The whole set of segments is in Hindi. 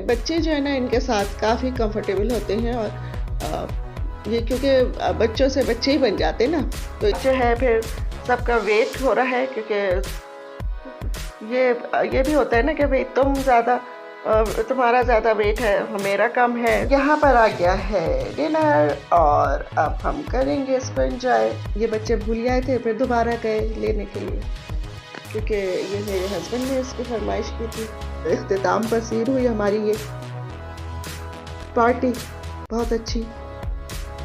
बच्चे जो है ना इनके साथ काफ़ी कंफर्टेबल होते हैं और ये क्योंकि बच्चों से बच्चे ही बन जाते ना, तो जो है फिर सबका वेट हो रहा है क्योंकि ये भी होता है ना कि भाई तुम्हारा ज़्यादा वेट है, मेरा कम है। यहाँ पर आ गया है डिनर और अब हम करेंगे इसको एंजॉय। ये बच्चे भूल आए थे, फिर दोबारा गए लेने के लिए क्योंकि ये मेरे हस्बैंड ने इसकी फरमाइश की थी। इख्तिताम पसीर हुई हमारी ये पार्टी, बहुत अच्छी,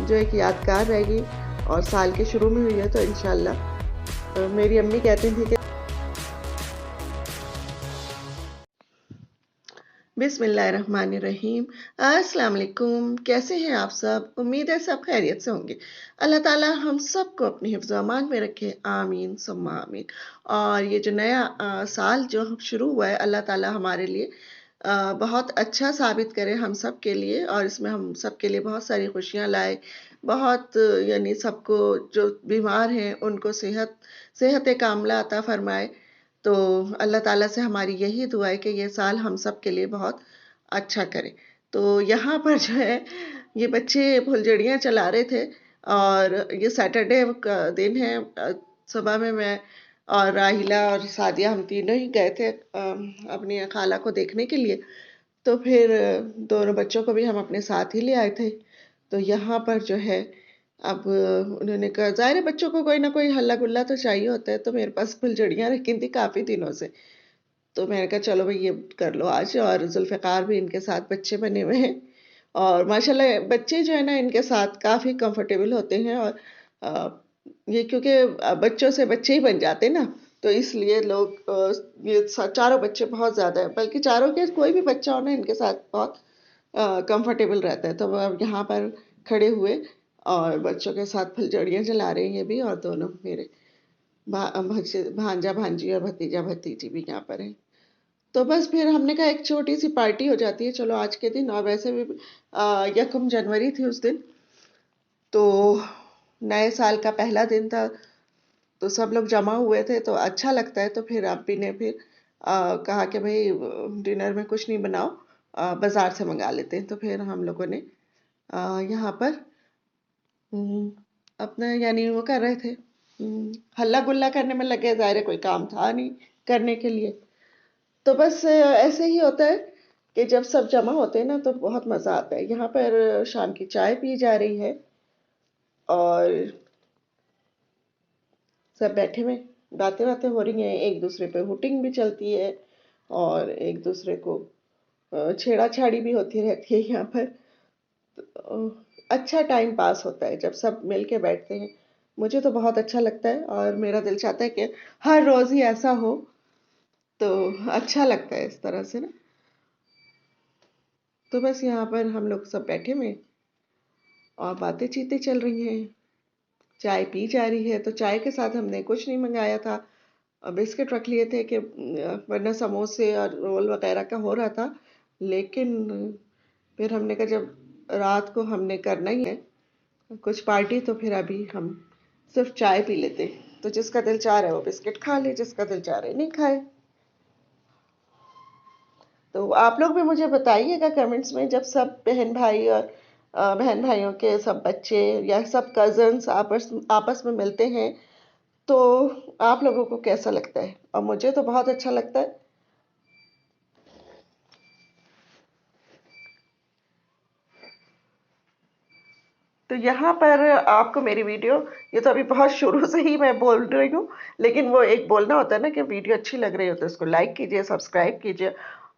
जो एक यादगार रहेगी और साल के शुरू में हुई है तो इंशाल्लाह। मेरी अम्मी कहती थी कि बिस्मिल्लाहिर्रहमानिर्रहीम, अस्सलाम वालेकुम। कैसे हैं आप सब? उम्मीद है सब खैरियत से होंगे। अल्लाह ताला हम सबको अपनी हिफ्ज़ अमान में रखे, आमीन सुम्मा आमीन। और ये जो नया साल जो शुरू हुआ है, अल्लाह ताला हमारे लिए बहुत अच्छा साबित करे हम सब के लिए, और इसमें हम सब के लिए बहुत सारी खुशियाँ लाए। बहुत यानी सबको जो बीमार हैं उनको सेहत कामिला अता फरमाए। तो अल्लाह ताला से हमारी यही दुआ है कि ये साल हम सब के लिए बहुत अच्छा करे। तो यहाँ पर जो है ये बच्चे फुलझड़ियाँ चला रहे थे और ये सैटरडे का दिन है। सुबह में मैं और राहिला और सादिया हम तीनों ही गए थे अपनी खाला को देखने के लिए। तो फिर दोनों बच्चों को भी हम अपने साथ ही ले आए थे। तो यहाँ पर जो है अब उन्होंने कहा, ज़ाहिर है बच्चों को कोई ना कोई हल्ला गुल्ला तो चाहिए होता है, तो मेरे पास फुलझड़ियाँ रखी थी काफ़ी दिनों से। तो मैंने कहा चलो भाई ये कर लो आज। और जुल्फ़िकार भी इनके साथ बच्चे बने हुए हैं और माशाल्लाह बच्चे जो है ना इनके साथ काफ़ी कंफर्टेबल होते हैं और अ, ये क्योंकि बच्चों से बच्चे ही बन जाते ना, तो इसलिए लोग ये चारों बच्चे बहुत ज़्यादा है, बल्कि चारों के कोई भी बच्चा हो ना इनके साथ बहुत कंफर्टेबल रहता है। तो वो अब यहाँ पर खड़े हुए और बच्चों के साथ फुलझड़ियाँ जला रहे हैं ये भी, और दोनों मेरे भांजा भांजी और भतीजा भतीजी भी यहाँ पर हैं। तो बस फिर हमने कहा एक छोटी सी पार्टी हो जाती है चलो आज के दिन। और वैसे भी 1 जनवरी थी उस दिन, तो नए साल का पहला दिन था, तो सब लोग जमा हुए थे तो अच्छा लगता है। तो फिर अब्बी ने फिर कहा कि भाई डिनर में कुछ नहीं बनाओ, बाज़ार से मंगा लेते हैं। तो फिर हम लोगों ने यहाँ पर अपना यानी वो कर रहे थे, हल्ला गुल्ला करने में लगे। ज़ाहिर है कोई काम था नहीं करने के लिए। तो बस ऐसे ही होता है कि जब सब जमा होते हैं ना तो बहुत मज़ा आता है। यहाँ पर शाम की चाय पी जा रही है और सब बैठे हुए बातें बातें हो रही हैं, एक दूसरे पे हुटिंग भी चलती है और एक दूसरे को छेड़ा छाड़ी भी होती रहती है यहाँ पर। अच्छा टाइम पास होता है जब सब मिल के बैठते हैं। मुझे तो बहुत अच्छा लगता है और मेरा दिल चाहता है कि हर रोज़ ही ऐसा हो, तो अच्छा लगता है इस तरह से ना। तो बस यहाँ पर हम लोग सब बैठे हुए और बातें चीतें चल रही हैं, चाय पी जा रही है। तो चाय के साथ हमने कुछ नहीं मंगाया था, बिस्किट रख लिए थे कि वरना समोसे और रोल वगैरह का हो रहा था। लेकिन फिर हमने कहा जब रात को हमने करना ही है कुछ पार्टी, तो फिर अभी हम सिर्फ चाय पी लेते। तो जिसका दिल चाह रहा है वो बिस्किट खा ले, जिसका दिल चाह रहा है नहीं खाए। तो आप लोग भी मुझे बताइएगा कमेंट्स में, जब सब बहन भाई और बहन भाइयों के सब बच्चे या सब कजन्स आपस आपस में मिलते हैं तो आप लोगों को कैसा लगता है। और मुझे तो बहुत अच्छा लगता है। तो यहाँ पर आपको मेरी वीडियो, ये तो अभी बहुत शुरू से ही मैं बोल रही हूँ, लेकिन वो एक बोलना होता है ना कि वीडियो अच्छी लग रही हो तो उसको लाइक कीजिए, सब्सक्राइब कीजिए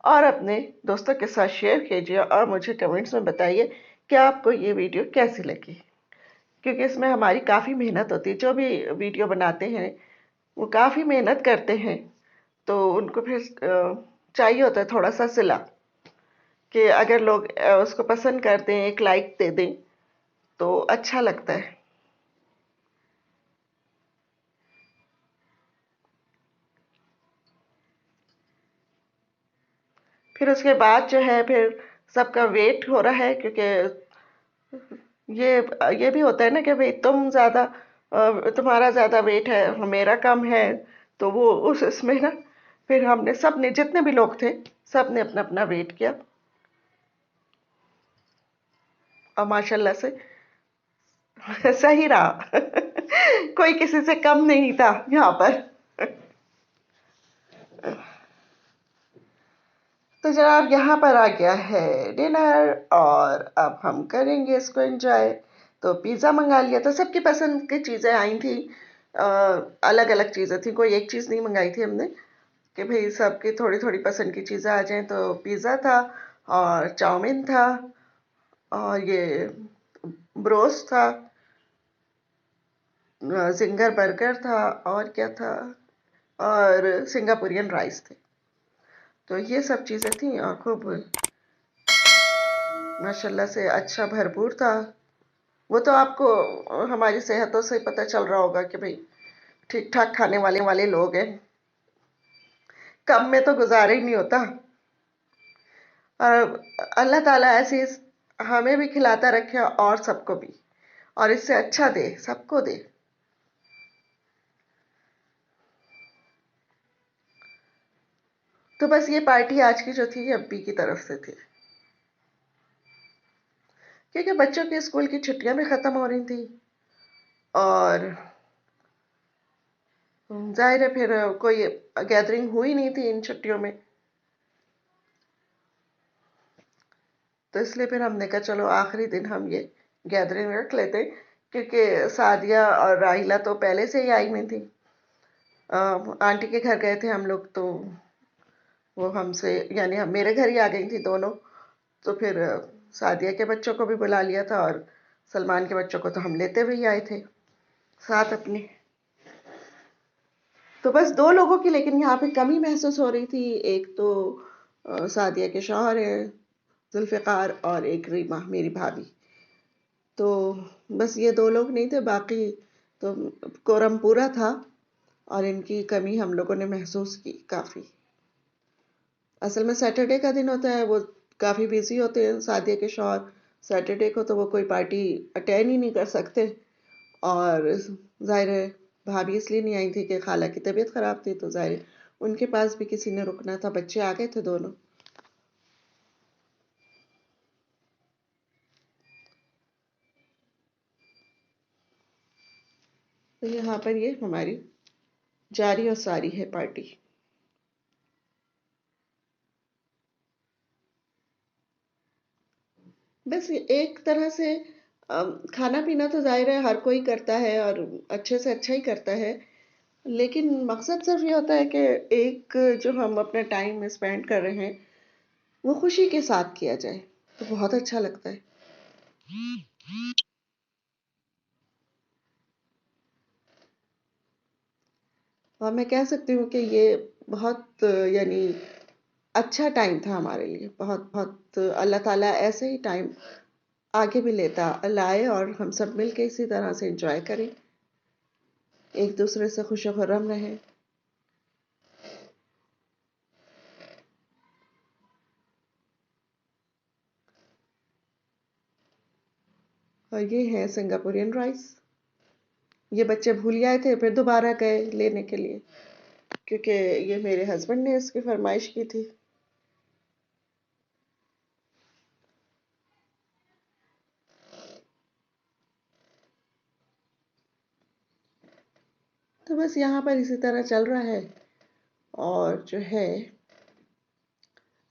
और अपने दोस्तों के साथ शेयर कीजिए और मुझे कमेंट्स में बताइए कि आपको ये वीडियो कैसी लगी। क्योंकि इसमें हमारी काफ़ी मेहनत होती है, जो भी वीडियो बनाते हैं वो काफ़ी मेहनत करते हैं, तो उनको फिर चाहिए होता है थोड़ा सा सिला कि अगर लोग उसको पसंद करते हैं, एक लाइक दे दें तो अच्छा लगता है। फिर उसके बाद जो है फिर सबका वेट हो रहा है क्योंकि ये ये भी होता है ना कि भाई तुम्हारा ज़्यादा वेट है, मेरा कम है। तो वो उस इसमें ना फिर हमने सब ने जितने भी लोग थे सब ने अपना अपना वेट किया और माशाल्लाह से सही रहा। कोई किसी से कम नहीं था यहाँ पर। तो जनाब यहाँ पर आ गया है डिनर और अब हम करेंगे इसको एंजॉय। तो पिज़्ज़ा मंगा लिया था, सबकी पसंद की चीज़ें आई थी। अलग अलग चीज़ें थी, कोई एक चीज़ नहीं मंगाई थी हमने कि भाई सबकी थोड़ी थोड़ी पसंद की चीज़ें आ जाएं। तो पिज़्ज़ा था और चाउमीन था और ये ब्रोस्ट था, जिंगर बर्गर था और क्या था, और सिंगापुरियन राइस थे। तो ये सब चीज़ें थी और खूब माशाल्लाह से अच्छा भरपूर था। वो तो आपको हमारी सेहतों से ही पता चल रहा होगा कि भाई ठीक ठाक खाने वाले वाले लोग हैं। कम में तो गुजारा ही नहीं होता। और अल्लाह ताला ऐसे हमें भी खिलाता रखे और सबको भी, और इससे अच्छा दे, सबको दे। तो बस ये पार्टी आज की जो थी अब्बी की तरफ से थी, क्योंकि बच्चों के स्कूल की छुट्टियां भी खत्म हो रही थी और जाहिर है फिर कोई गैदरिंग हुई नहीं थी इन छुट्टियों में। तो इसलिए फिर हमने कहा चलो आखिरी दिन हम ये गैदरिंग रख लेते, क्योंकि सादिया और राहिला तो पहले से ही आई हुई थी। आंटी के घर गए थे हम लोग, तो वो हमसे यानी हम मेरे घर ही आ गई थी दोनों। तो फिर सादिया के बच्चों को भी बुला लिया था और सलमान के बच्चों को तो हम लेते हुए ही आए थे साथ अपने। तो बस दो लोगों की लेकिन यहाँ पे कमी महसूस हो रही थी। एक तो सादिया के शौहर है जुल्फ़िकार, और एक रीमा मेरी भाभी। तो बस ये दो लोग नहीं थे, बाकी तो कोरम पूरा था और इनकी कमी हम लोगों ने महसूस की काफ़ी। असल में सैटरडे का दिन होता है, वो काफ़ी बिजी होते हैं सादिया के शौहर। सैटरडे को तो वो कोई पार्टी अटेंड ही नहीं कर सकते। और जाहिर है भाभी इसलिए नहीं आई थी कि खाला की तबीयत खराब थी, तो जाहिर है उनके पास भी किसी ने रुकना था। बच्चे आ गए थे दोनों। तो यहाँ पर ये हमारी जारी और सारी है पार्टी। बस ये एक तरह से खाना पीना तो जाहिर है हर कोई करता है और अच्छे से अच्छा ही करता है, लेकिन मकसद सिर्फ ये होता है कि एक जो हम अपना टाइम स्पेंड कर रहे हैं वो खुशी के साथ किया जाए, तो बहुत अच्छा लगता है। और मैं कह सकती हूँ कि ये बहुत यानी अच्छा टाइम था हमारे लिए, बहुत बहुत अल्लाह ताला ऐसे ही टाइम आगे भी लेता लाए और हम सब मिल के इसी तरह से एंजॉय करें, एक दूसरे से खुश खुर्रम रहें। और ये है सिंगापुरियन राइस। ये बच्चे भूल आए थे, फिर दोबारा गए लेने के लिए, क्योंकि ये मेरे हस्बैंड ने इसकी फरमाइश की थी। तो बस यहाँ पर इसी तरह चल रहा है। और जो है,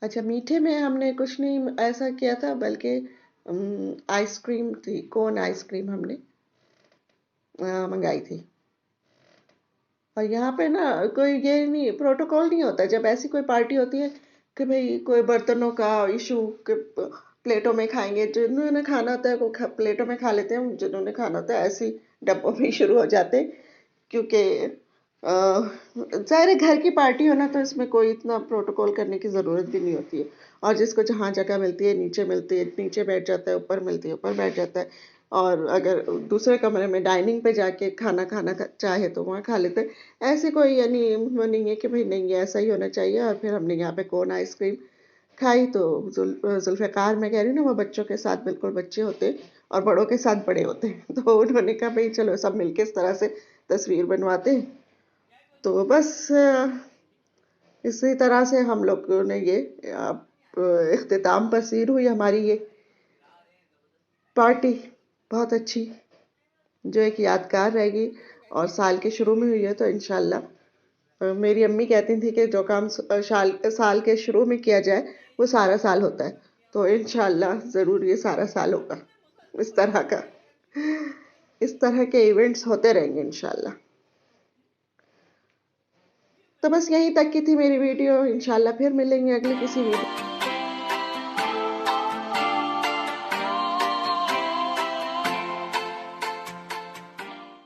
अच्छा मीठे में हमने कुछ नहीं ऐसा किया था, बल्कि आइसक्रीम थी, कोन आइसक्रीम हमने मंगाई थी। और यहाँ पे ना कोई ये नहीं, प्रोटोकॉल नहीं होता जब ऐसी कोई पार्टी होती है कि भाई कोई बर्तनों का इशू कि प्लेटों में खाएंगे। जिन्होंने खाना होता है वो प्लेटों में खा लेते हैं, जिन्होंने खाना होता है ऐसे ही डब्बों में ही शुरू हो जाते हैं। क्योंकि जाहिर है घर की पार्टी हो ना, तो इसमें कोई इतना प्रोटोकॉल करने की ज़रूरत भी नहीं होती है। और जिसको जहाँ जगह मिलती है नीचे मिलती है नीचे बैठ जाता है, ऊपर मिलती है ऊपर बैठ जाता है। और अगर दूसरे कमरे में डाइनिंग पे जाके खाना खाना चाहे तो वहाँ खा लेते हैं। ऐसे कोई यानी वो नहीं है कि भाई नहीं ये ऐसा ही होना चाहिए। और फिर हमने यहाँ पे कोन आइसक्रीम खाई। तो जुल्फ़िकार मैं कह रही हूँ ना, वो बच्चों के साथ बिल्कुल बच्चे होते हैं और बड़ों के साथ बड़े होते हैं। तो उन्होंने कहा भाई चलो सब मिलके इस तरह से तस्वीर बनवाते हैं। तो बस इसी तरह से हम लोगों ने ये इख्तिताम पसीर हुई हमारी ये पार्टी बहुत अच्छी, जो एक यादगार रहेगी और साल के शुरू में हुई है तो इंशाल्लाह मेरी अम्मी कहती थी कि जो काम साल के शुरू में किया जाए वो सारा साल होता है, तो इंशाल्लाह ज़रूर ये सारा साल होगा। इस तरह का इस तरह के इवेंट्स होते रहेंगे इंशाल्लाह। तो बस यहीं तक की थी मेरी वीडियो, इंशाल्लाह फिर मिलेंगे अगली किसी वीडियो।